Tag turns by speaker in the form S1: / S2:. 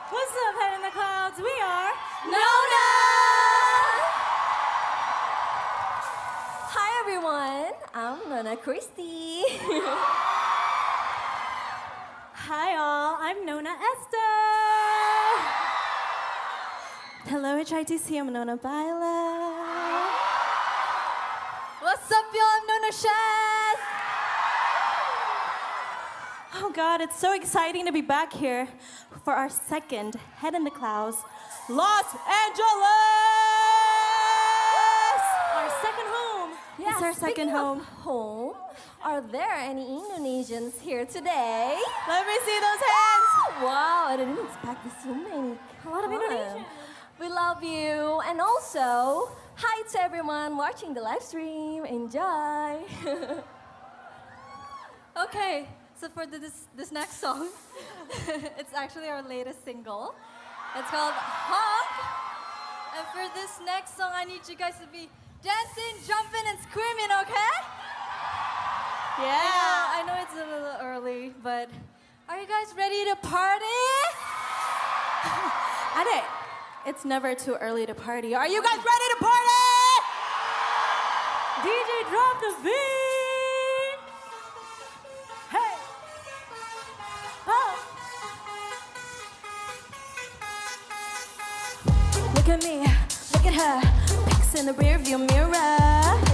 S1: What's up, Head in the Clouds? We are
S2: Nona! Hi everyone, I'm Nona Christy.
S1: Hi all, I'm Nona Esther. Hello, HITC, I'm Nona Violet.
S2: What's up y'all, I'm Nona Shaz.
S1: Oh God, it's so exciting to be back here for our second Head in the Clouds, Los Angeles! Our second home. It's our second home.
S2: Home, are there any Indonesians here today?
S1: Let me see those hands.
S2: Wow, I didn't expect so many.
S1: A lot of Indonesians.
S2: We love you. And also, hi to everyone watching the live stream. Enjoy.
S3: Okay, so for this next song, it's actually our latest single. It's called Honk. And for this next song, I need you guys to be dancing, jumping, and screaming, okay?
S1: Yeah.
S3: I know it's a little early, but are you guys ready to party?
S1: Ade, it's never too early to party. Are you guys ready to party? DJ, drop the beat. Hey. Oh. Look at me, look at her. Pics in the rearview mirror.